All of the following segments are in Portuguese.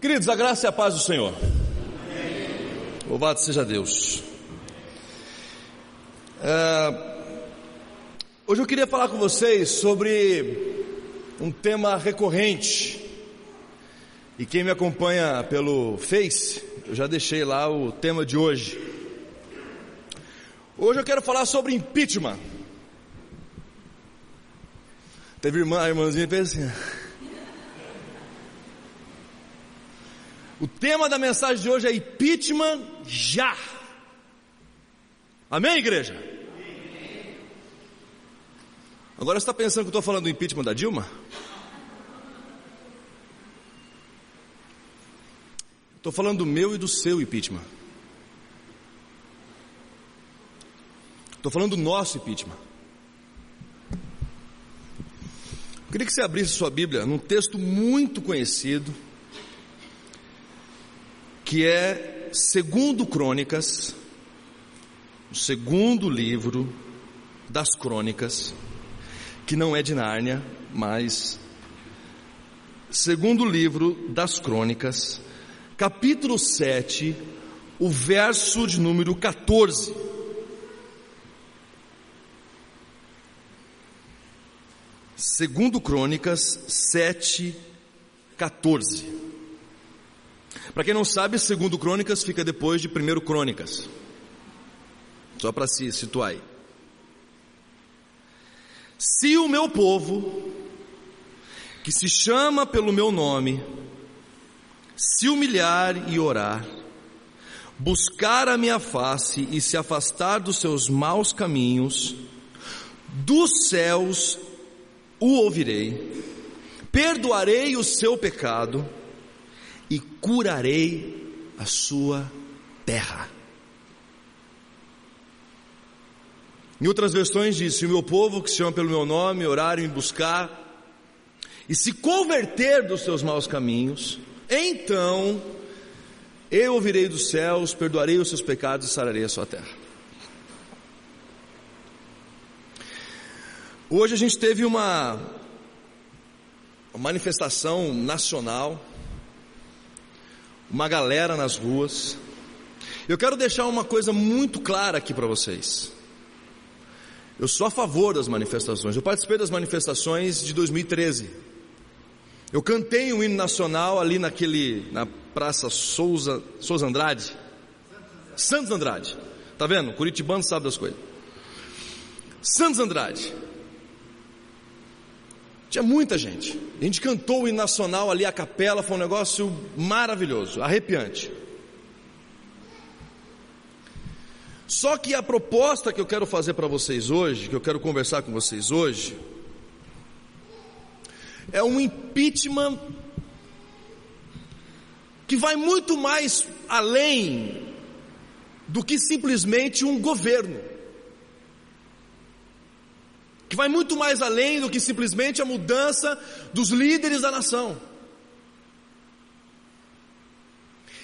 Queridos, a graça e a paz do Senhor. Amém. Louvado seja Deus. Hoje eu queria falar com vocês sobre um tema recorrente. E quem me acompanha pelo Face, eu já deixei lá o tema de hoje. Hoje eu quero falar sobre impeachment. Teve a irmãzinha que fez assim. O tema da mensagem de hoje é impeachment já. Amém, igreja? Amém. Agora você está pensando que eu estou falando do impeachment da Dilma? Estou falando do meu e do seu impeachment. Estou falando do nosso impeachment. Eu queria que você abrisse sua Bíblia num texto muito conhecido, que é 2 Crônicas, o segundo livro das Crônicas, que não é de Nárnia, mas segundo livro das Crônicas, capítulo 7, o verso de número 14. Segundo Crônicas 7, 14. Para quem não sabe, 2 Crônicas fica depois de 1 Crônicas. Só para se situar aí. Se o meu povo, que se chama pelo meu nome, se humilhar e orar, buscar a minha face e se afastar dos seus maus caminhos, dos céus o ouvirei, perdoarei o seu pecado e curarei a sua terra. Em outras versões diz: se o meu povo que se chama pelo meu nome orar e me buscar e se converter dos seus maus caminhos, então eu ouvirei dos céus, perdoarei os seus pecados e sararei a sua terra. Hoje a gente teve uma manifestação nacional, uma galera nas ruas. Eu quero deixar uma coisa muito clara aqui para vocês. Eu sou a favor das manifestações. Eu participei das manifestações de 2013. Eu cantei um hino nacional ali na Praça Souza Andrade. Santos Andrade. Tá vendo? Curitibano sabe das coisas. Santos Andrade. Tinha muita gente. A gente cantou o hino nacional ali, a capela, foi um negócio maravilhoso, arrepiante. Só que a proposta que eu quero fazer para vocês hoje, que eu quero conversar com vocês hoje, é um impeachment que vai muito mais além do que simplesmente um governo, que vai muito mais além do que simplesmente a mudança dos líderes da nação.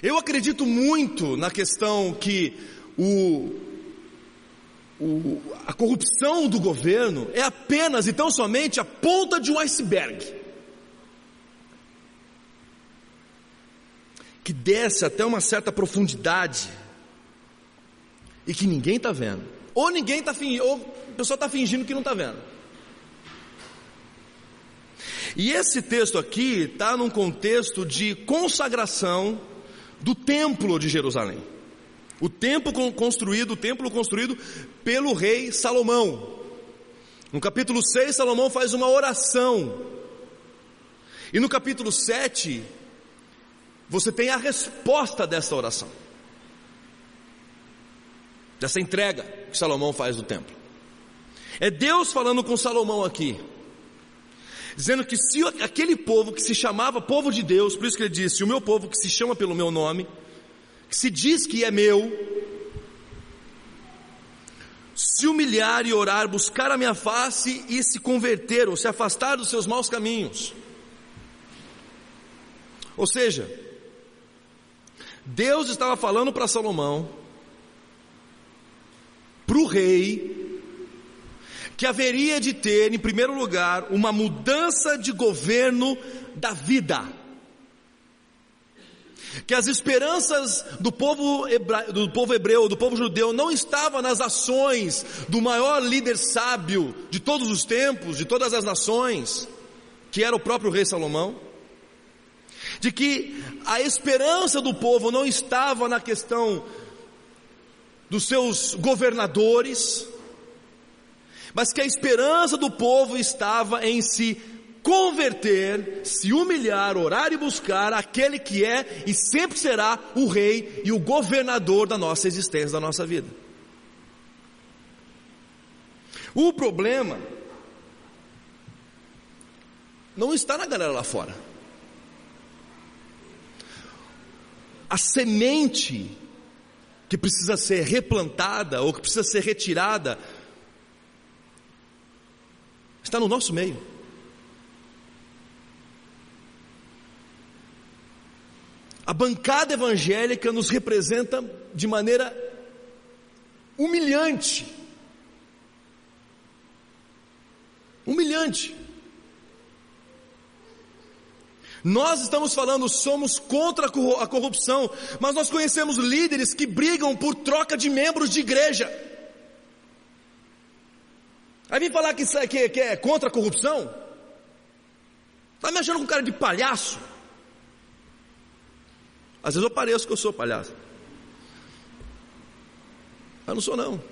Eu acredito muito na questão que a corrupção do governo é apenas e tão somente a ponta de um iceberg, que desce até uma certa profundidade e que ninguém está vendo, ou ninguém está fingindo, ou a pessoa está fingindo que não está vendo. E esse texto aqui está num contexto de consagração do templo de Jerusalém. O templo construído pelo rei Salomão. No capítulo 6, Salomão faz uma oração. E no capítulo 7, você tem a resposta dessa oração, dessa entrega que Salomão faz do templo. É Deus falando com Salomão aqui, dizendo que se aquele povo que se chamava povo de Deus, por isso que ele disse: o meu povo que se chama pelo meu nome, que se diz que é meu, se humilhar e orar, buscar a minha face e se converter, ou se afastar dos seus maus caminhos. Ou seja, Deus estava falando para Salomão, para o rei, que haveria de ter, em primeiro lugar, uma mudança de governo da vida. que as esperanças do povo hebreu, do povo judeu, não estavam nas ações do maior líder sábio de todos os tempos, de todas as nações, que era o próprio rei Salomão, de que a esperança do povo não estava na questão dos seus governadores, mas que a esperança do povo estava em se converter, se humilhar, orar e buscar aquele que é e sempre será o rei e o governador da nossa existência, da nossa vida. O problema não está na galera lá fora. A semente que precisa ser replantada ou que precisa ser retirada está no nosso meio. A bancada evangélica nos representa de maneira humilhante. Humilhante. Nós estamos falando, somos contra a corrupção, mas nós conhecemos líderes que brigam por troca de membros de igreja. Aí vem falar que é contra a corrupção? Está me achando com cara de palhaço? Às vezes eu pareço que eu sou palhaço, mas não sou não.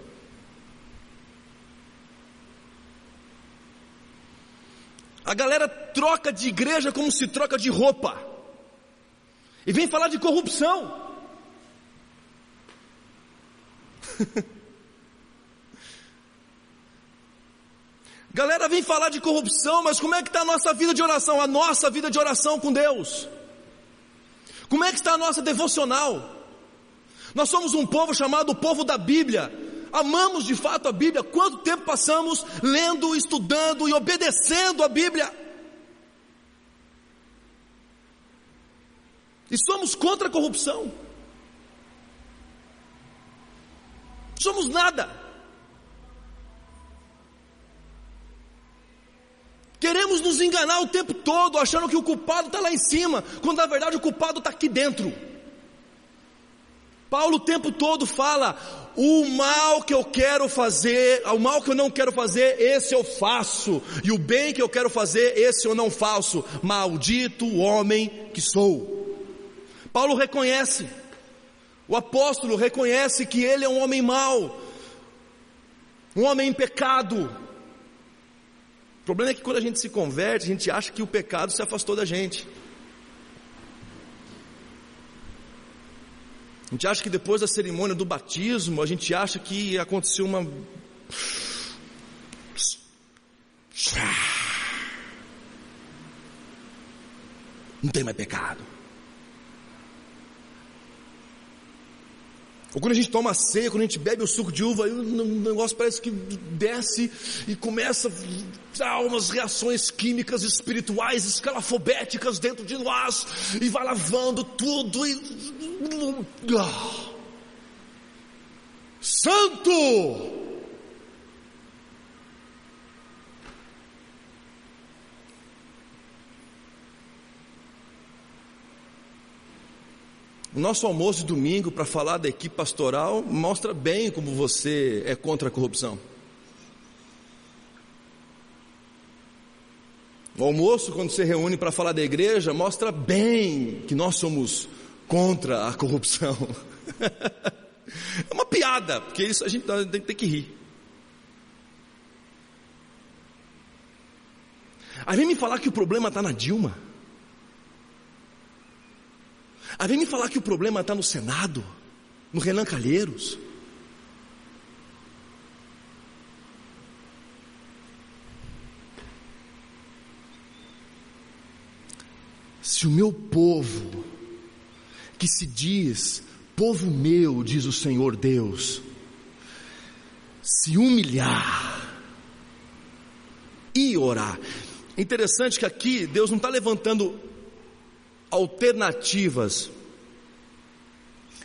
A galera troca de igreja como se troca de roupa, e vem falar de corrupção. Galera vem falar de corrupção, mas como é que está a nossa vida de oração? A nossa vida de oração com Deus? Como é que está a nossa devocional? Nós somos um povo chamado o povo da Bíblia. Amamos de fato a Bíblia. Quanto tempo passamos lendo, estudando e obedecendo a Bíblia? E somos contra a corrupção. Somos nada. Queremos nos enganar o tempo todo, achando que o culpado está lá em cima, quando na verdade o culpado está aqui dentro. Paulo o tempo todo fala: o mal que eu quero fazer, o mal que eu não quero fazer, esse eu faço, e o bem que eu quero fazer, esse eu não faço. Maldito o homem que sou. Paulo reconhece, o apóstolo reconhece que ele é um homem mau, um homem em pecado. O problema é que quando a gente se converte, a gente acha que o pecado se afastou da gente. A gente acha que depois da cerimônia do batismo, a gente acha que aconteceu uma... Não tem mais pecado. Ou quando a gente toma a ceia, quando a gente bebe o suco de uva, aí o negócio parece que desce e começa a umas reações químicas, espirituais, escalafobéticas dentro de nós, e vai lavando tudo e... Santo! O nosso almoço de domingo para falar da equipe pastoral mostra bem como você é contra a corrupção. O almoço, quando se reúne para falar da igreja, mostra bem que nós somos contra a corrupção. É uma piada, porque isso a gente tem que rir. Aí vem me falar que o problema está na Dilma. Aí vem me falar que o problema está no Senado, no Renan Calheiros. Se o meu povo, que se diz povo meu, diz o Senhor Deus, se humilhar e orar. É interessante que aqui Deus não está levantando alternativas,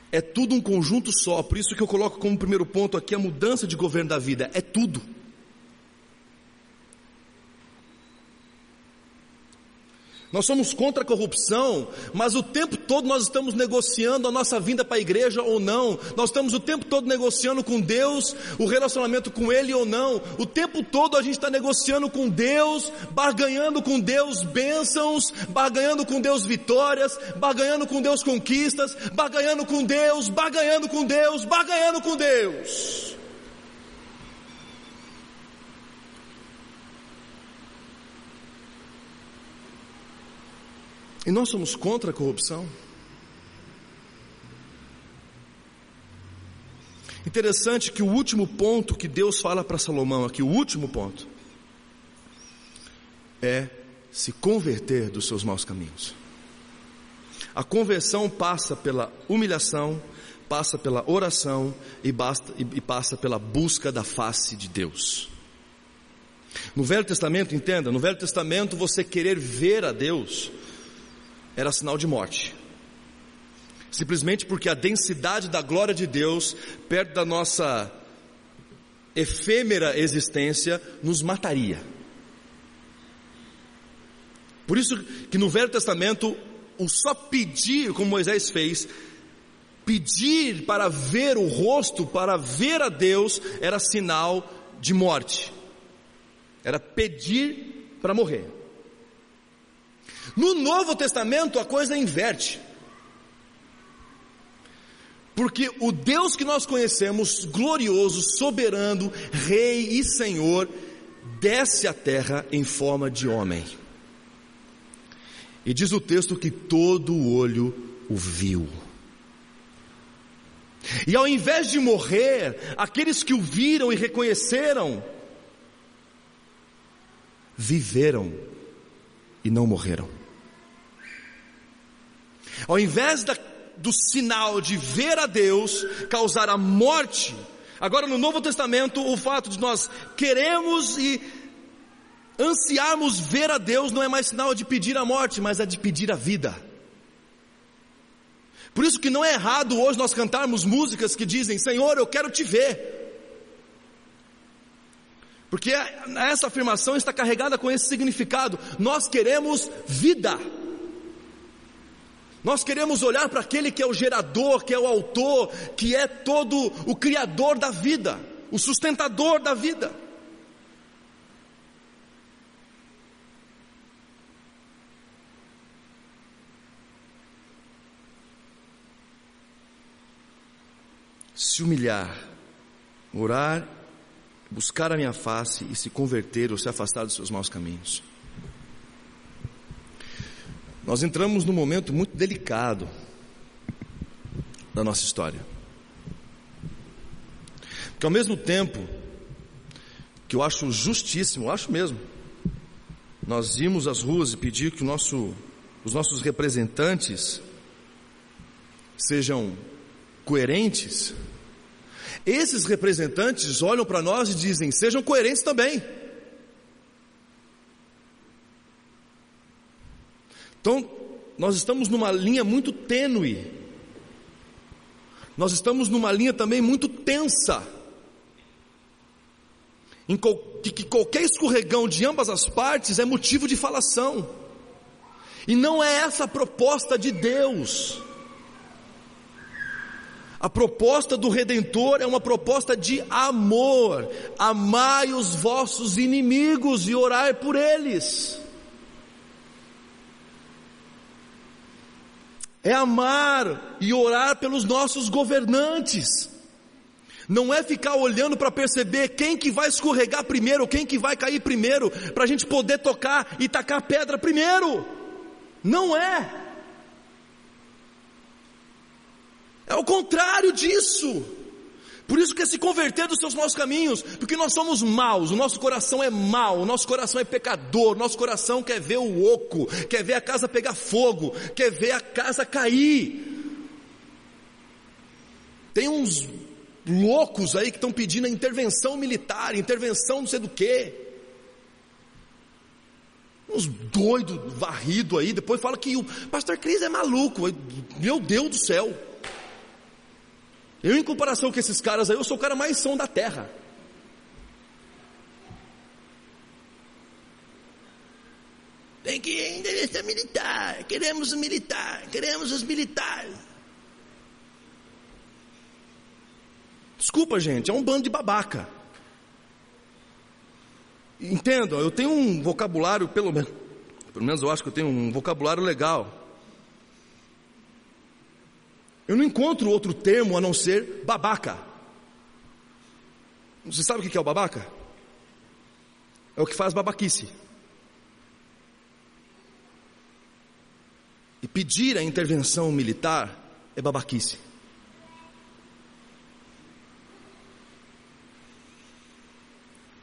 é tudo um conjunto só. Por isso que eu coloco como primeiro ponto aqui a mudança de governo da vida. É tudo. Nós somos contra a corrupção, mas o tempo todo nós estamos negociando a nossa vinda para a igreja ou não. Nós estamos o tempo todo negociando com Deus, o relacionamento com Ele ou não. O tempo todo a gente está negociando com Deus, barganhando com Deus bênçãos, barganhando com Deus vitórias, barganhando com Deus conquistas, barganhando com Deus, barganhando com Deus, barganhando com Deus. E nós somos contra a corrupção. Interessante que o último ponto que Deus fala para Salomão aqui, o último ponto, é se converter dos seus maus caminhos. A conversão passa pela humilhação, passa pela oração e passa pela busca da face de Deus. No Velho Testamento, entenda, no Velho Testamento você querer ver a Deus era sinal de morte, simplesmente porque a densidade da glória de Deus, perto da nossa efêmera existência, nos mataria. Por isso que no Velho Testamento, o só pedir, como Moisés fez, pedir para ver o rosto, para ver a Deus, era sinal de morte, era pedir para morrer. No Novo Testamento a coisa inverte, porque o Deus que nós conhecemos, glorioso, soberano, Rei e Senhor, desce à terra em forma de homem, e diz o texto que todo o olho o viu, e ao invés de morrer, aqueles que o viram e reconheceram, viveram e não morreram. Ao invés do sinal de ver a Deus causar a morte, agora no Novo Testamento o fato de nós queremos e ansiarmos ver a Deus não é mais sinal de pedir a morte, mas é de pedir a vida. Por isso que não é errado hoje nós cantarmos músicas que dizem: Senhor, eu quero te ver, porque essa afirmação está carregada com esse significado. Nós queremos vida, nós queremos olhar para aquele que é o gerador, que é o autor, que é todo o criador da vida, o sustentador da vida. Se humilhar, orar, buscar a minha face e se converter ou se afastar dos seus maus caminhos. Nós entramos num momento muito delicado da nossa história, porque ao mesmo tempo que eu acho justíssimo, eu acho mesmo, nós irmos às ruas e pedir que os nossos representantes sejam coerentes, esses representantes olham para nós e dizem: sejam coerentes também. Então, nós estamos numa linha muito tênue, nós estamos numa linha também muito tensa, em que qualquer escorregão de ambas as partes é motivo de falação, e não é essa a proposta de Deus. A proposta do Redentor é uma proposta de amor. Amai os vossos inimigos e orai por eles. É amar e orar pelos nossos governantes. Não é ficar olhando para perceber quem que vai escorregar primeiro, quem que vai cair primeiro, para a gente poder tocar e tacar pedra primeiro. Não é. É o contrário disso. Por isso que é se converter dos seus maus caminhos, porque nós somos maus, o nosso coração é mau, o nosso coração é pecador, o nosso coração quer ver o oco, quer ver a casa pegar fogo, quer ver a casa cair. Tem uns loucos aí que estão pedindo a intervenção militar, intervenção não sei do que, uns doidos varridos aí, depois fala que o pastor Cris é maluco. Meu Deus do céu, eu, em comparação com esses caras aí, eu sou o cara mais são da terra. Tem que endereçar militar, queremos o militar, queremos os militares. Desculpa, gente, é um bando de babaca. Entendam, eu tenho um vocabulário, pelo menos eu acho que eu tenho um vocabulário legal. Eu não encontro outro termo a não ser babaca. Você sabe o que é o babaca? É o que faz babaquice. E pedir a intervenção militar é babaquice.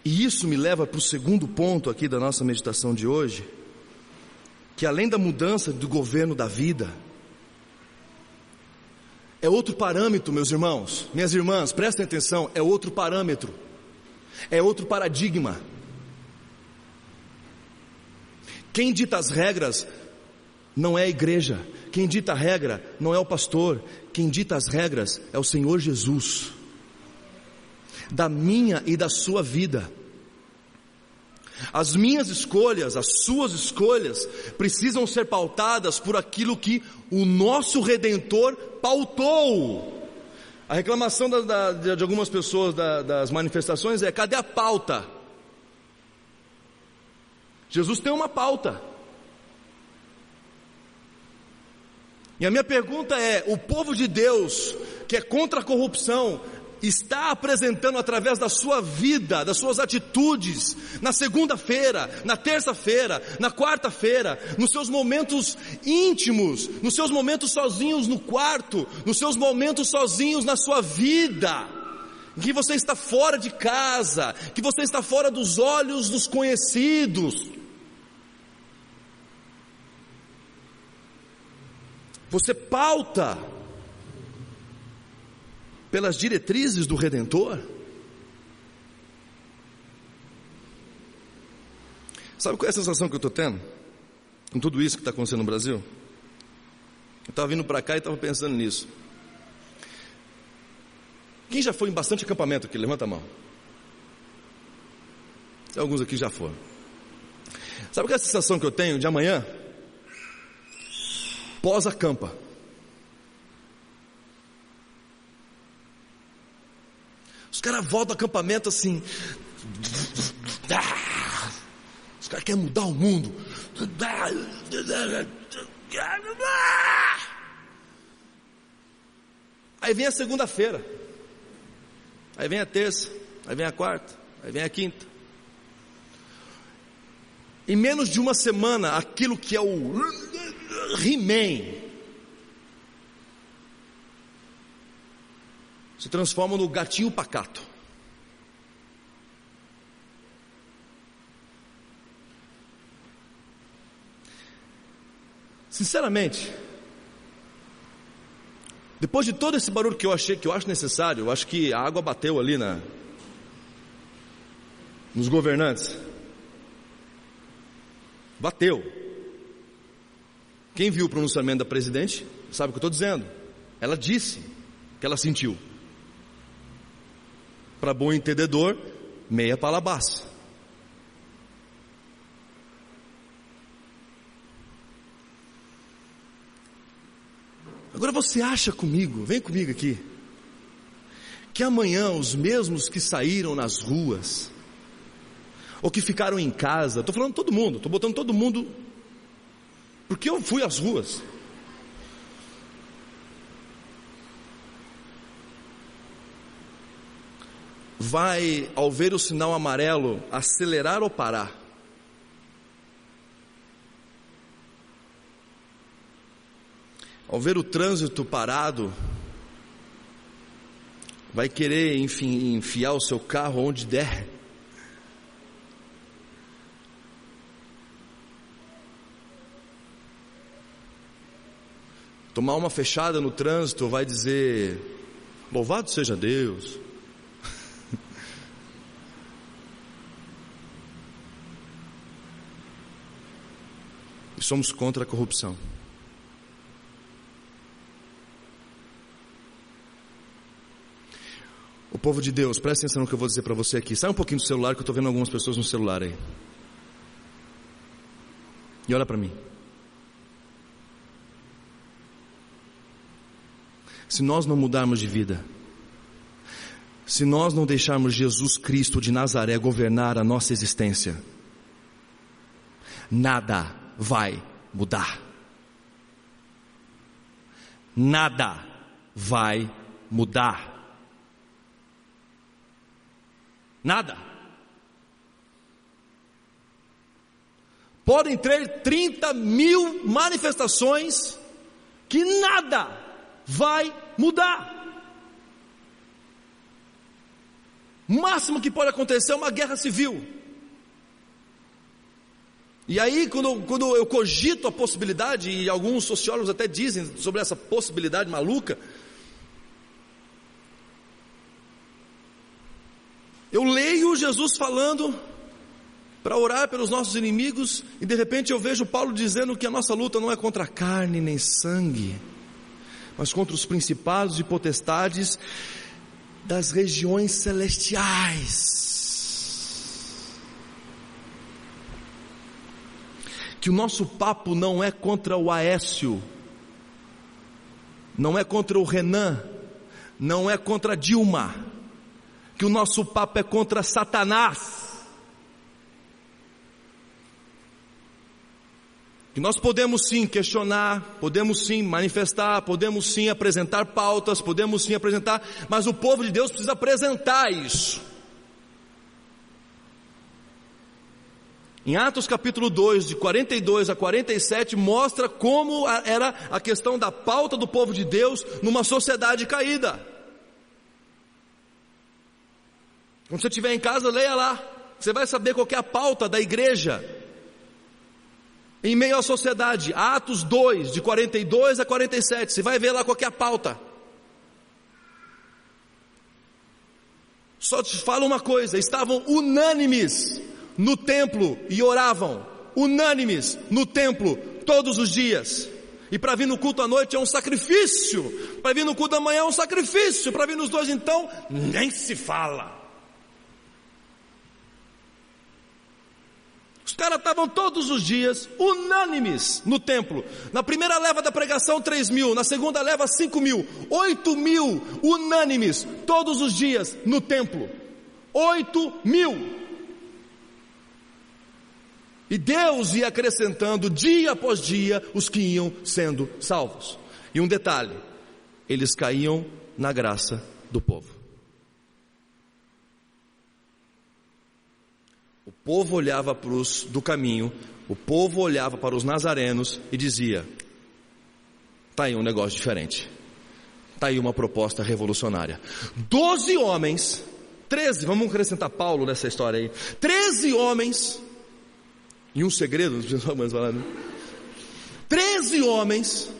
E isso me leva para o segundo ponto aqui da nossa meditação de hoje, que além da mudança do governo da vida, é outro parâmetro, meus irmãos, minhas irmãs, prestem atenção, é outro parâmetro, é outro paradigma. Quem dita as regras não é a igreja, quem dita a regra não é o pastor, quem dita as regras é o Senhor Jesus, da minha e da sua vida. As minhas escolhas, as suas escolhas, precisam ser pautadas por aquilo que o nosso Redentor pautou. A reclamação de algumas pessoas das manifestações é: cadê a pauta? Jesus tem uma pauta. E a minha pergunta é: o povo de Deus, que é contra a corrupção, está apresentando através da sua vida, das suas atitudes, na segunda-feira, na terça-feira, na quarta-feira, nos seus momentos íntimos, nos seus momentos sozinhos no quarto, nos seus momentos sozinhos na sua vida, que você está fora de casa, que você está fora dos olhos dos conhecidos, você pauta pelas diretrizes do Redentor? Sabe qual é a sensação que eu estou tendo com tudo isso que está acontecendo no Brasil? Eu estava vindo para cá e estava pensando nisso. Quem já foi em bastante acampamento aqui? Levanta a mão. Tem alguns aqui já foram. Sabe qual é a sensação que eu tenho de amanhã? Pós-acampa. Os caras voltam do acampamento assim. Os caras querem mudar o mundo. Aí vem a segunda-feira. Aí vem a terça. Aí vem a quarta. Aí vem a quinta. Em menos de uma semana, aquilo que é o He-Man se transforma no gatinho pacato. Sinceramente, depois de todo esse barulho que eu acho necessário, eu acho que a água bateu ali nos governantes. Bateu. Quem viu o pronunciamento da presidente sabe o que eu estou dizendo. Ela disse que ela sentiu. Para bom entendedor, meia palabaça. Agora você acha comigo, vem comigo aqui, que amanhã os mesmos que saíram nas ruas, ou que ficaram em casa, estou falando todo mundo, estou botando todo mundo, porque eu fui às ruas, vai, ao ver o sinal amarelo, acelerar ou parar? Ao ver o trânsito parado, vai querer, enfim, enfiar o seu carro onde der? Tomar uma fechada no trânsito, vai dizer: louvado seja Deus. E somos contra a corrupção. O povo de Deus, presta atenção no que eu vou dizer para você aqui. Sai um pouquinho do celular, que eu estou vendo algumas pessoas no celular aí. E olha para mim. Se nós não mudarmos de vida, se nós não deixarmos Jesus Cristo de Nazaré governar a nossa existência, nada vai mudar. Nada vai mudar. Nada. Podem ter 30.000 manifestações que nada vai mudar. O máximo que pode acontecer é uma guerra civil. E aí, quando eu cogito a possibilidade, e alguns sociólogos até dizem sobre essa possibilidade maluca, eu leio Jesus falando para orar pelos nossos inimigos, e de repente eu vejo Paulo dizendo que a nossa luta não é contra carne nem sangue, mas contra os principados e potestades das regiões celestiais. Que o nosso papo não é contra o Aécio, não é contra o Renan, não é contra a Dilma, que o nosso papo é contra Satanás. Que nós podemos sim questionar, podemos sim manifestar, podemos sim apresentar pautas, podemos sim apresentar, mas o povo de Deus precisa apresentar isso. Em Atos capítulo 2, de 42 a 47, mostra como era a questão da pauta do povo de Deus numa sociedade caída. Quando você estiver em casa, leia lá, você vai saber qual que é a pauta da igreja em meio à sociedade. Atos 2, de 42 a 47, você vai ver lá qual que é a pauta. Só te falo uma coisa: estavam unânimes no templo e oravam, unânimes no templo todos os dias. E para vir no culto à noite é um sacrifício, para vir no culto da manhã é um sacrifício, para vir nos dois então nem se fala. Os caras estavam todos os dias unânimes no templo. Na primeira leva da pregação 3.000, na segunda leva 5.000, 8.000 unânimes todos os dias no templo. 8.000. E Deus ia acrescentando dia após dia os que iam sendo salvos. E um detalhe: eles caíam na graça do povo. O povo olhava para os do caminho, o povo olhava para os nazarenos e dizia: está aí um negócio diferente, está aí uma proposta revolucionária. 12 homens, 13, vamos acrescentar Paulo nessa história aí, 13 homens, e um segredo, 13 homens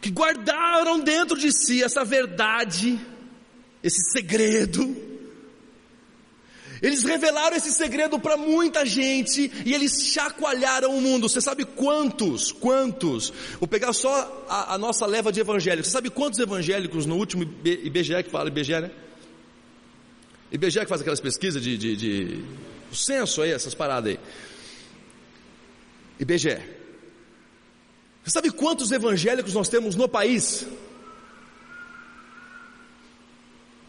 que guardaram dentro de si essa verdade, esse segredo. Eles revelaram esse segredo para muita gente e eles chacoalharam o mundo. Você sabe quantos? Vou pegar só a nossa leva de evangélicos. Você sabe quantos evangélicos no último IBGE, que fala IBGE, né? IBGE que faz aquelas pesquisas de o censo aí, essas paradas aí. IBGE. Você sabe quantos evangélicos nós temos no país?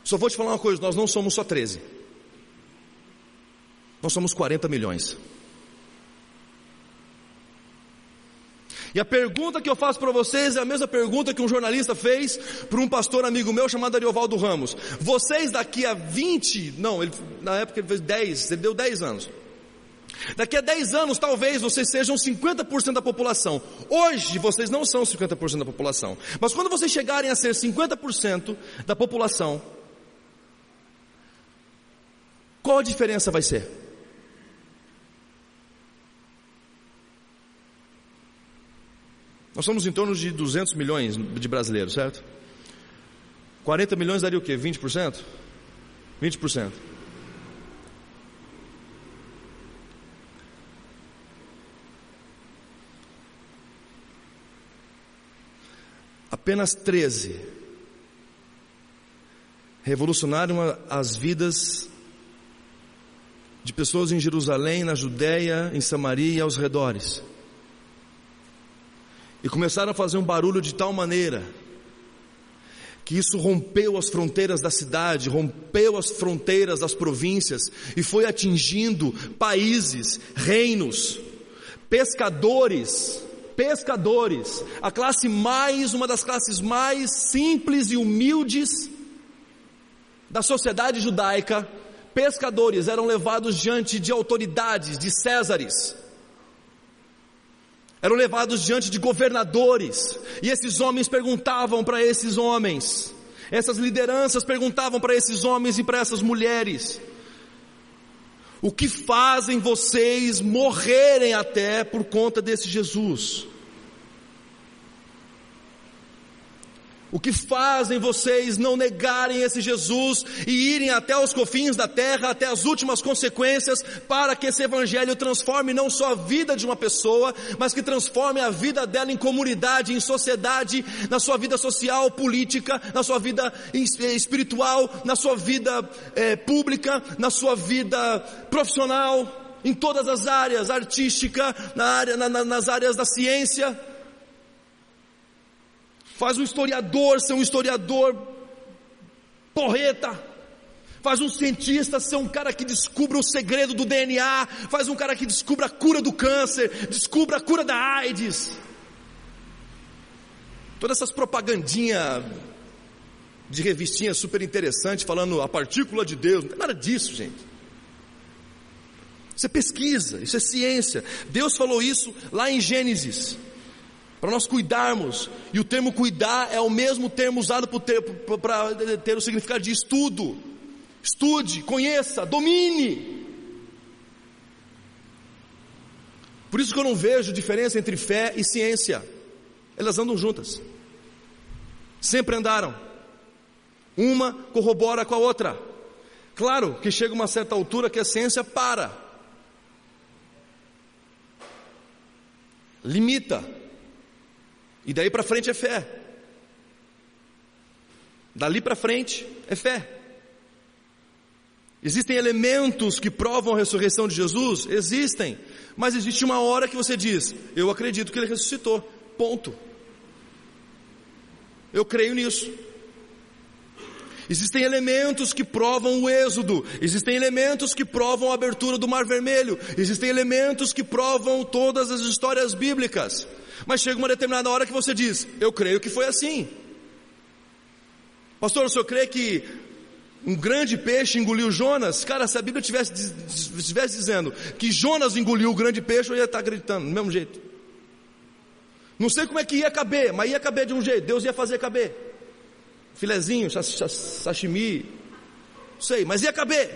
Só vou te falar uma coisa: nós não somos só 13. Nós somos 40 milhões. E a pergunta que eu faço para vocês é a mesma pergunta que um jornalista fez para um pastor amigo meu chamado Ariovaldo Ramos. Vocês daqui a 20, não, na época ele fez 10, ele deu 10 anos. Daqui a 10 anos talvez vocês sejam 50% da população. Hoje vocês não são 50% da população. Mas quando vocês chegarem a ser 50% da população, qual a diferença vai ser? Nós somos em torno de 200 milhões de brasileiros, certo? 40 milhões daria o quê? 20%? 20%. Apenas 13 revolucionaram as vidas de pessoas em Jerusalém, na Judéia, em Samaria e aos redores. E começaram a fazer um barulho de tal maneira que isso rompeu as fronteiras da cidade, rompeu as fronteiras das províncias e foi atingindo países, reinos, pescadores, uma das classes mais simples e humildes da sociedade judaica. Pescadores eram levados diante de autoridades, de Césares, eram levados diante de governadores, e esses homens perguntavam para esses homens, essas lideranças perguntavam para esses homens e para essas mulheres: o que fazem vocês morrerem até por conta desse Jesus? O que fazem vocês não negarem esse Jesus e irem até os confins da terra, até as últimas consequências, para que esse evangelho transforme não só a vida de uma pessoa, mas que transforme a vida dela em comunidade, em sociedade, na sua vida social, política, na sua vida espiritual, na sua vida pública, na sua vida profissional, em todas as áreas, artística, nas áreas da ciência. Faz um historiador ser um historiador porreta, faz um cientista ser um cara que descubra o segredo do DNA, faz um cara que descubra a cura do câncer, descubra a cura da AIDS. Todas essas propagandinhas de revistinha super interessante, falando a partícula de Deus, não tem nada disso, gente. Isso é pesquisa, isso é ciência. Deus falou isso lá em Gênesis, para nós cuidarmos, e o termo cuidar é o mesmo termo usado para ter o significado de estudo. Estude, conheça, domine. Por isso que eu não vejo diferença entre fé e ciência. Elas andam juntas, sempre andaram, uma corrobora com a outra. Claro que chega uma certa altura que a ciência limita, e daí para frente é fé. Dali para frente é fé. Existem elementos que provam a ressurreição de Jesus? Existem. Mas existe uma hora que você diz: eu acredito que Ele ressuscitou, ponto. Eu creio nisso. Existem elementos que provam o êxodo, existem elementos que provam a abertura do Mar Vermelho, existem elementos que provam todas as histórias bíblicas. Mas chega uma determinada hora que você diz: eu creio que foi assim. Pastor, o senhor crê que um grande peixe engoliu Jonas? Cara, se a Bíblia estivesse dizendo que Jonas engoliu o grande peixe, eu ia estar acreditando do mesmo jeito. Não sei como é que ia caber, mas ia caber de um jeito. Deus ia fazer caber. Filezinho, sashimi, não sei, mas ia caber.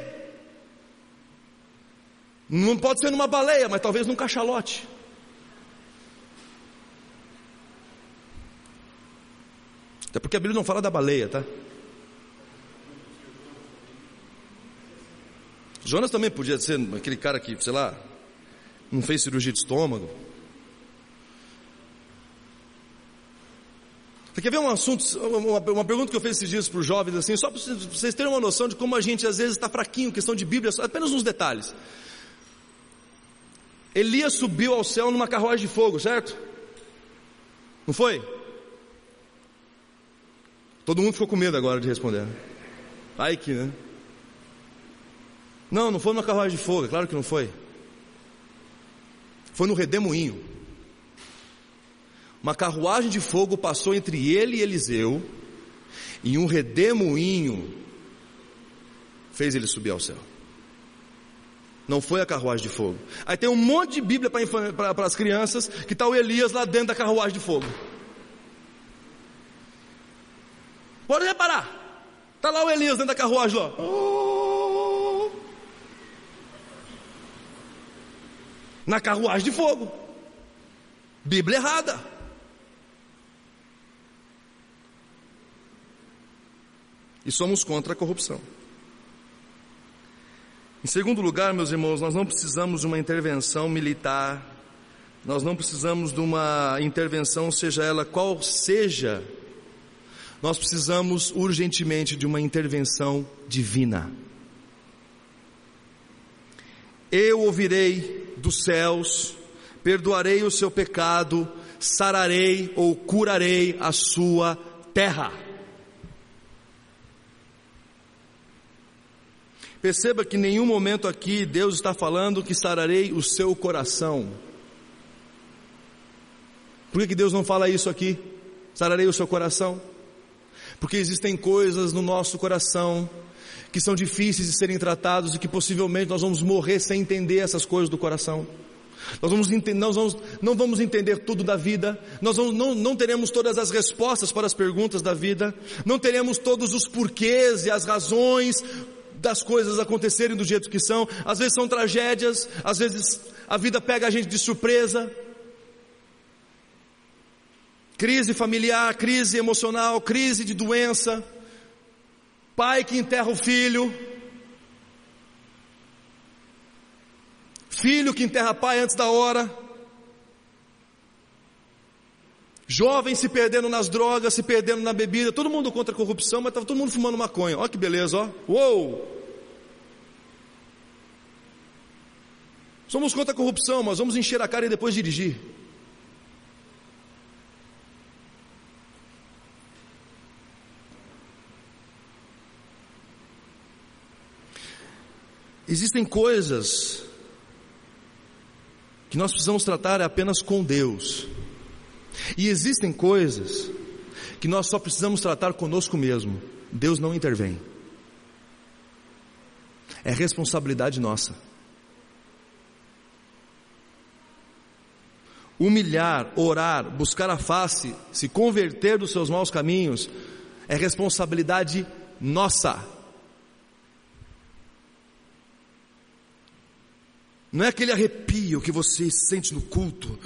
Não pode ser numa baleia, mas talvez num cachalote. Até porque a Bíblia não fala da baleia, tá? Jonas também podia ser aquele cara que, sei lá, não fez cirurgia de estômago. Você quer ver um assunto, uma pergunta que eu fiz esses dias para os jovens, assim, só para vocês terem uma noção de como a gente às vezes está fraquinho, questão de Bíblia, apenas uns detalhes. Elias subiu ao céu numa carruagem de fogo, certo? Não foi? Todo mundo ficou com medo agora de responder. Ai que, né? Não foi numa carruagem de fogo, é claro que não foi. Foi no redemoinho. Uma carruagem de fogo passou entre ele e Eliseu, e um redemoinho fez ele subir ao céu. Não foi a carruagem de fogo. Aí tem um monte de Bíblia para as crianças, que está o Elias lá dentro da carruagem de fogo. Pode reparar, está lá o Elias dentro da carruagem lá. Na carruagem de fogo. Bíblia errada. E somos contra a corrupção. Em segundo lugar, meus irmãos, nós não precisamos de uma intervenção militar, nós não precisamos de uma intervenção, seja ela qual seja, nós precisamos urgentemente de uma intervenção divina. eu ouvirei dos céus, perdoarei o seu pecado, sararei ou curarei a sua terra. Perceba que em nenhum momento aqui Deus está falando que sararei o seu coração. Por que Deus não fala isso aqui? Sararei o seu coração? Porque existem coisas no nosso coração que são difíceis de serem tratados e que possivelmente nós vamos morrer sem entender essas coisas do coração. Nós não vamos entender tudo da vida, nós não teremos todas as respostas para as perguntas da vida, não teremos todos os porquês e as razões das coisas acontecerem do jeito que são. Às vezes são tragédias, às vezes a vida pega a gente de surpresa, crise familiar, crise emocional, crise de doença, pai que enterra o filho, filho que enterra pai antes da hora, jovens se perdendo nas drogas, se perdendo na bebida, todo mundo contra a corrupção, mas estava todo mundo fumando maconha. Olha que beleza, ó. Uou! Somos contra a corrupção, mas vamos encher a cara e depois dirigir. Existem coisas que nós precisamos tratar apenas com Deus. E existem coisas que nós só precisamos tratar conosco mesmo. Deus não intervém. É responsabilidade nossa. Humilhar, orar, buscar a face, se converter dos seus maus caminhos, é responsabilidade nossa. Não é aquele arrepio que você sente no culto.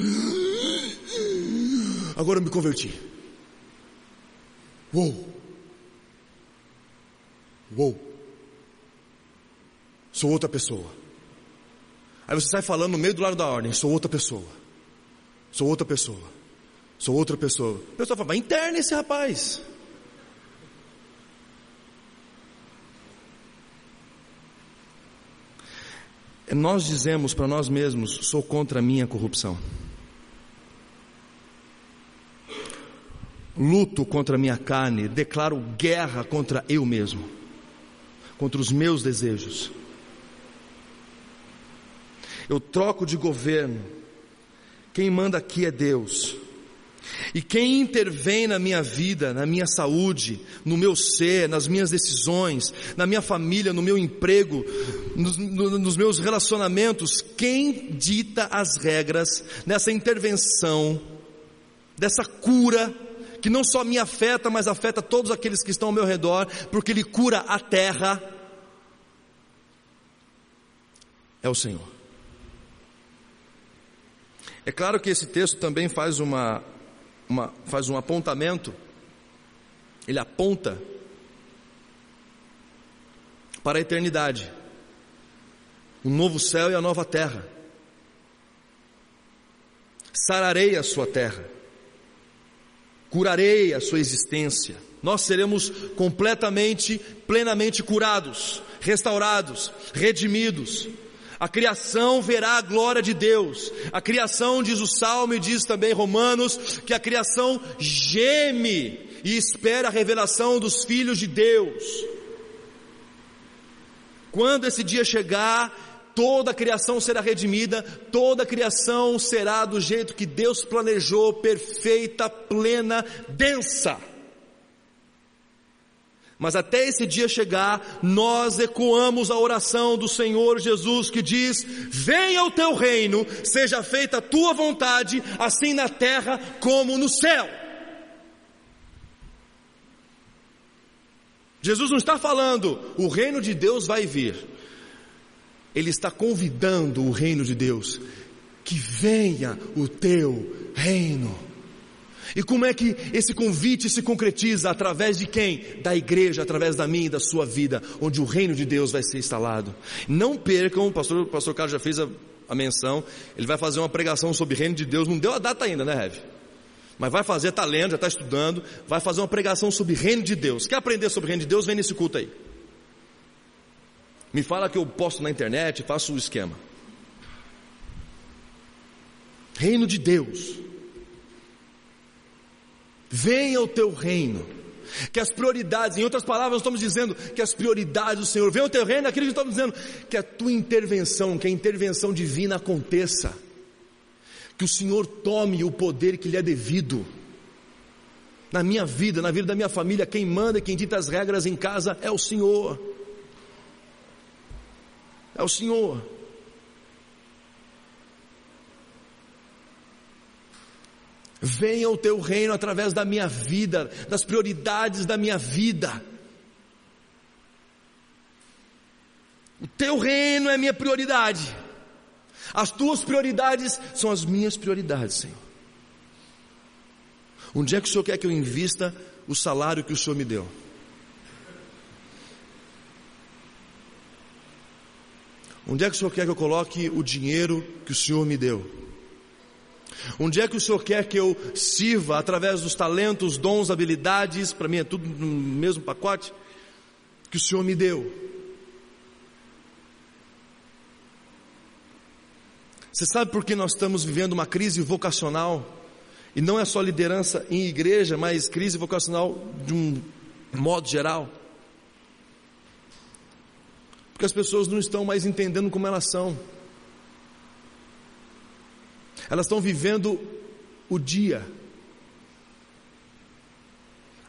Agora eu me converti. Uou! Uou! Sou outra pessoa. Aí você sai falando no meio do lado da ordem: sou outra pessoa. Sou outra pessoa. Sou outra pessoa. A pessoa fala: vai interna esse rapaz. Nós dizemos para nós mesmos: sou contra a minha corrupção, luto contra a minha carne, declaro guerra contra eu mesmo, contra os meus desejos. Eu troco de governo, quem manda aqui é Deus, e quem intervém na minha vida, na minha saúde, no meu ser, nas minhas decisões, na minha família, no meu emprego, nos meus relacionamentos, quem dita as regras nessa intervenção, dessa cura, que não só me afeta, mas afeta todos aqueles que estão ao meu redor, porque Ele cura a terra, é o Senhor. É claro que esse texto também faz um apontamento, ele aponta para a eternidade, o novo céu e a nova terra. Sararei a sua terra, curarei a sua existência, nós seremos completamente, plenamente curados, restaurados, redimidos. A criação verá a glória de Deus. A criação, diz o Salmo e diz também Romanos, que a criação geme e espera a revelação dos filhos de Deus. Quando esse dia chegar, toda a criação será redimida, toda a criação será do jeito que Deus planejou, perfeita, plena, densa. Mas até esse dia chegar, nós ecoamos a oração do Senhor Jesus, que diz: venha o teu reino, seja feita a tua vontade, assim na terra como no céu. Jesus não está falando, o reino de Deus vai vir. Ele está convidando o reino de Deus, que venha o teu reino. E como é que esse convite se concretiza? Através de quem? Da igreja, através da minha e da sua vida, onde o reino de Deus vai ser instalado. Não percam, o pastor Carlos já fez a menção, ele vai fazer uma pregação sobre o reino de Deus, não deu a data ainda, né, Rev? Mas vai fazer, está lendo, já está estudando, vai fazer uma pregação sobre o reino de Deus. Quer aprender sobre o reino de Deus? Vem nesse culto aí. Me fala que eu posto na internet, faço o esquema. Reino de Deus. Venha o teu reino. Que as prioridades, em outras palavras, nós estamos dizendo que as prioridades do Senhor, venha o teu reino, aquilo que estamos dizendo, que a tua intervenção, que a intervenção divina aconteça. Que o Senhor tome o poder que lhe é devido. Na minha vida, na vida da minha família, quem manda e quem dita as regras em casa é o Senhor. É o Senhor. Venha o teu reino através da minha vida, das prioridades da minha vida. O teu reino é minha prioridade. As tuas prioridades são as minhas prioridades, Senhor. Onde é que o Senhor quer que eu invista o salário que o Senhor me deu? Onde é que o Senhor quer que eu coloque o dinheiro que o Senhor me deu? Onde é que o Senhor quer que eu sirva através dos talentos, dons, habilidades? Para mim é tudo no mesmo pacote que o Senhor me deu. Você sabe por que nós estamos vivendo uma crise vocacional? E não é só liderança em igreja, mas crise vocacional de um modo geral. Porque as pessoas não estão mais entendendo como elas são. Elas estão vivendo o dia.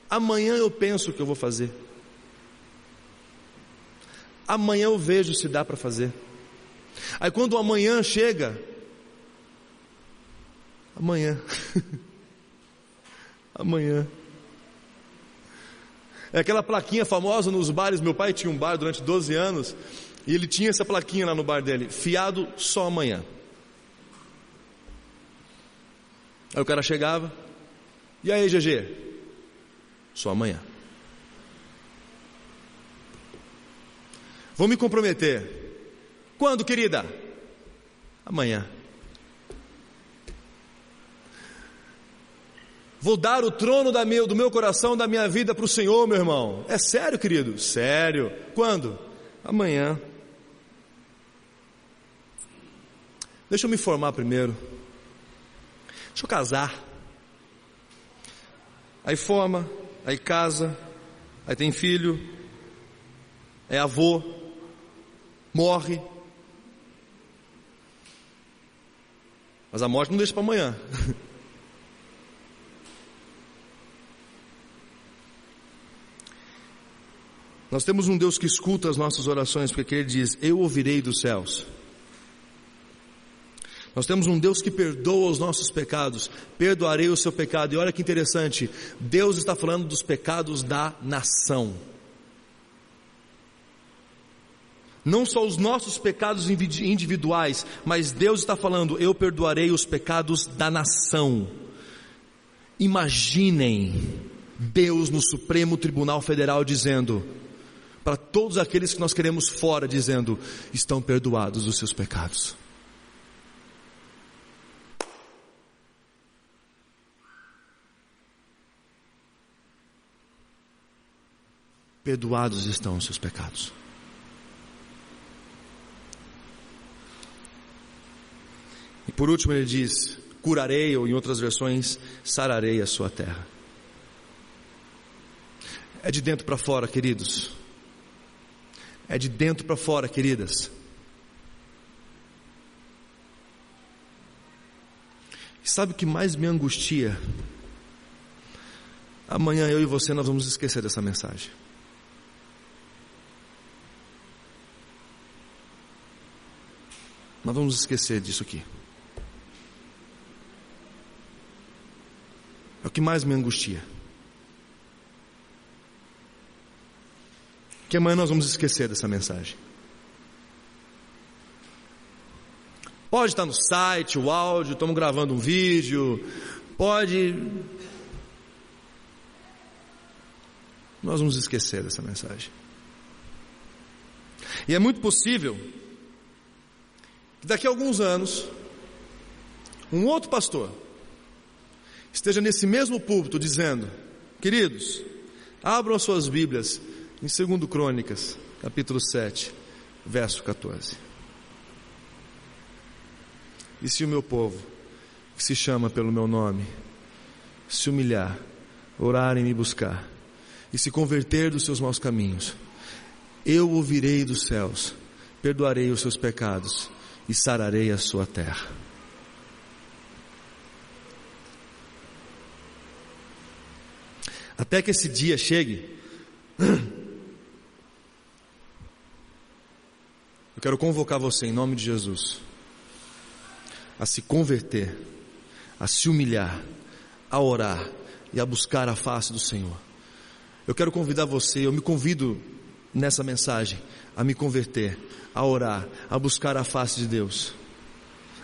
Amanhã eu penso o que eu vou fazer. Amanhã eu vejo se dá para fazer. Aí quando o amanhã chega, amanhã é aquela plaquinha famosa nos bares. Meu pai tinha um bar durante 12 anos e ele tinha essa plaquinha lá no bar dele: fiado só amanhã. Aí o cara chegava: e aí, GG? Só amanhã. Vou me comprometer. Quando, querida? Amanhã. Vou dar o trono do meu coração, da minha vida para o Senhor, meu irmão. É sério, querido? Sério. Quando? Amanhã. Deixa eu me formar primeiro. Deixa eu casar. Aí forma, aí casa, aí tem filho, é avô, morre. Mas a morte não deixa para amanhã. Nós temos um Deus que escuta as nossas orações, porque Ele diz: eu ouvirei dos céus. Nós temos um Deus que perdoa os nossos pecados, perdoarei o seu pecado. E olha que interessante, Deus está falando dos pecados da nação. Não só os nossos pecados individuais, mas Deus está falando: eu perdoarei os pecados da nação. Imaginem Deus no Supremo Tribunal Federal dizendo para todos aqueles que nós queremos fora, dizendo: estão perdoados os seus pecados. Perdoados estão os seus pecados. E por último ele diz: curarei, ou em outras versões, sararei a sua terra. É de dentro para fora, queridos. É de dentro para fora, queridas. E sabe o que mais me angustia? Amanhã eu e você nós vamos esquecer dessa mensagem. Nós vamos esquecer disso aqui. É o que mais me angustia. Que amanhã nós vamos esquecer dessa mensagem. Pode estar no site, o áudio, estamos gravando um vídeo, pode... Nós vamos esquecer dessa mensagem. E é muito possível que daqui a alguns anos, um outro pastor esteja nesse mesmo púlpito dizendo: queridos, abram as suas Bíblias em 2 Crônicas, capítulo 7, verso 14. E se o meu povo, que se chama pelo meu nome, se humilhar, orar e me buscar, e se converter dos seus maus caminhos, eu ouvirei dos céus, perdoarei os seus pecados e sararei a sua terra. Até que esse dia chegue, eu quero convocar você em nome de Jesus a se converter, a se humilhar, a orar e a buscar a face do Senhor. Eu quero convidar você, eu me convido nessa mensagem a me converter, a orar, a buscar a face de Deus,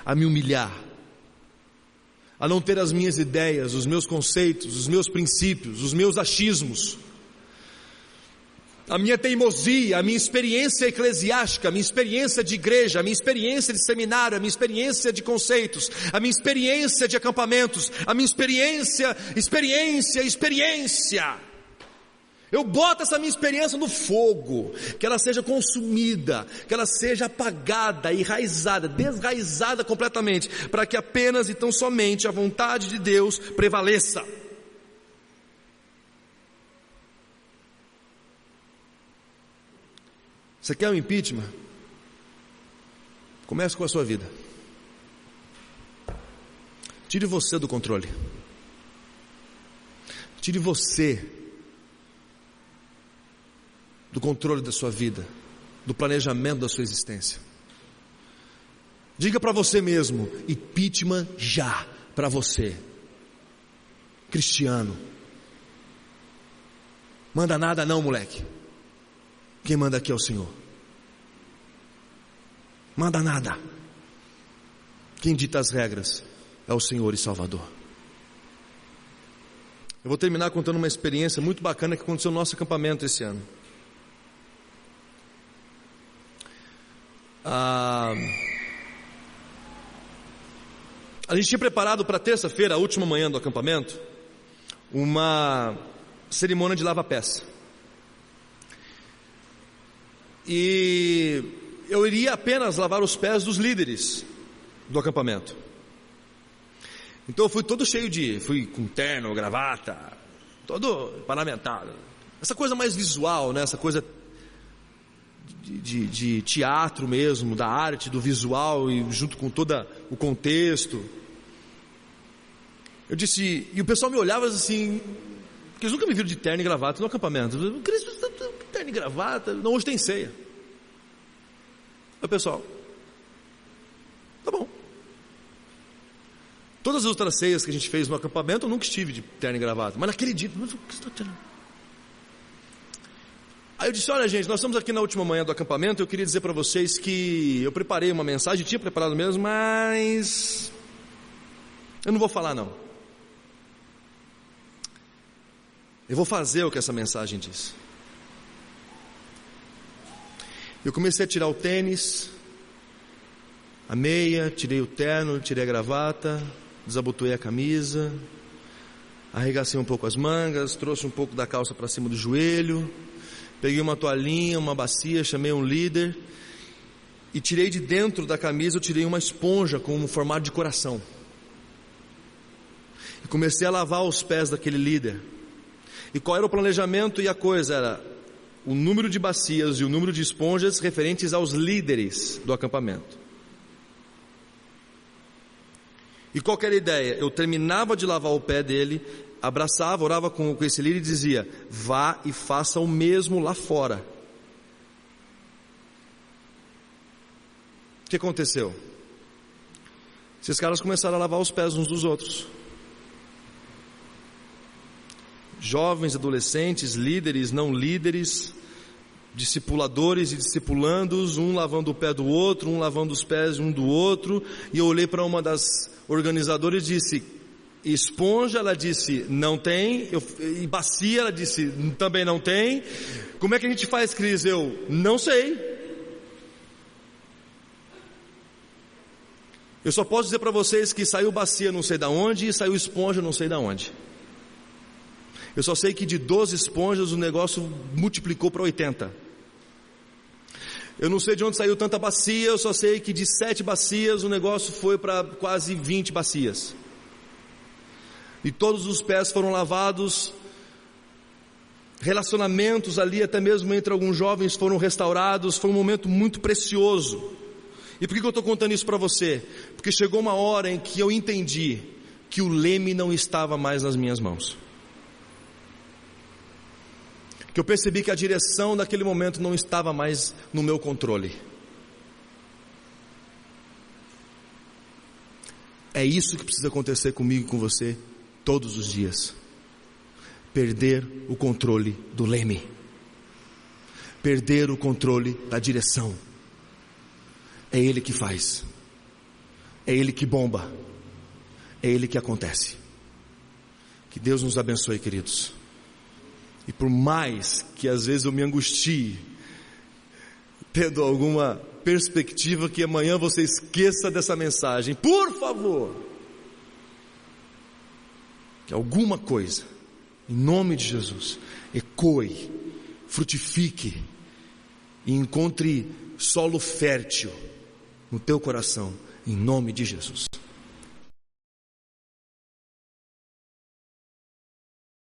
a me humilhar, a não ter as minhas ideias, os meus conceitos, os meus princípios, os meus achismos, a minha teimosia, a minha experiência eclesiástica, a minha experiência de igreja, a minha experiência de seminário, a minha experiência de conceitos, a minha experiência de acampamentos, a minha experiência. Eu boto essa minha experiência no fogo, que ela seja consumida, que ela seja apagada, enraizada, desraizada completamente, para que apenas e tão somente a vontade de Deus prevaleça. Você quer um impeachment? Comece com a sua vida. Tire você do controle. Tire você do controle da sua vida, do planejamento da sua existência. Diga para você mesmo: impeachment já para você, cristiano. Manda nada não, moleque. Quem manda aqui é o Senhor. Manda nada. Quem dita as regras é o Senhor e Salvador. Eu vou terminar contando uma experiência muito bacana que aconteceu no nosso acampamento esse ano. A gente tinha preparado para terça-feira, a última manhã do acampamento, uma cerimônia de lava-pés. E eu iria apenas lavar os pés dos líderes do acampamento. Então eu fui todo fui com terno, gravata, todo paramentado. Essa coisa mais visual, né? Essa coisa de teatro mesmo, da arte, do visual, e junto com todo o contexto. Eu disse, e o pessoal me olhava assim, porque eles nunca me viram de terno e gravata no acampamento. Terno e gravata, não, hoje tem ceia. Aí o pessoal, tá bom. Todas as outras ceias que a gente fez no acampamento, eu nunca estive de terno e gravata, mas naquele dia, mas o que você está tendo? Aí eu disse, olha gente, nós estamos aqui na última manhã do acampamento, eu queria dizer para vocês que eu preparei uma mensagem, tinha preparado mesmo, mas eu não vou falar não. Eu vou fazer o que essa mensagem diz. Eu comecei a tirar o tênis, a meia, tirei o terno, tirei a gravata, desabotoei a camisa, arregacei um pouco as mangas, trouxe um pouco da calça para cima do joelho, peguei uma toalhinha, uma bacia, chamei um líder e tirei de dentro da camisa, eu tirei uma esponja com um formato de coração. E comecei a lavar os pés daquele líder. E qual era o planejamento e a coisa? Era o número de bacias e o número de esponjas referentes aos líderes do acampamento. E qual que era a ideia? Eu terminava de lavar o pé dele, abraçava, orava com esse líder e dizia, vá e faça o mesmo lá fora. O que aconteceu? Esses caras começaram a lavar os pés uns dos outros. Jovens, adolescentes, líderes, não líderes, discipuladores e discipulandos, um lavando o pé do outro, um lavando os pés um do outro. E eu olhei para uma das organizadoras e disse, esponja, ela disse, não tem. E bacia, ela disse, também não tem. Como é que a gente faz, Cris? Eu, não sei. Eu só posso dizer para vocês que saiu bacia não sei da onde e saiu esponja não sei da onde. Eu só sei que de 12 esponjas o negócio multiplicou para 80. Eu não sei de onde saiu tanta bacia, eu só sei que de 7 bacias o negócio foi para quase 20 bacias. e todos os pés foram lavados, relacionamentos ali, até mesmo entre alguns jovens, foram restaurados. Foi um momento muito precioso. E por que eu estou contando isso para você? Porque chegou uma hora em que eu entendi que o leme não estava mais nas minhas mãos, que eu percebi que a direção naquele momento não estava mais no meu controle. É isso que precisa acontecer comigo e com você todos os dias. Perder o controle do leme, perder o controle da direção. É Ele que faz, é Ele que bomba, é Ele que acontece. Que Deus nos abençoe, queridos. E por mais que às vezes eu me angustie, tendo alguma perspectiva que amanhã você esqueça dessa mensagem, por favor, que alguma coisa, em nome de Jesus, ecoe, frutifique e encontre solo fértil no teu coração, em nome de Jesus.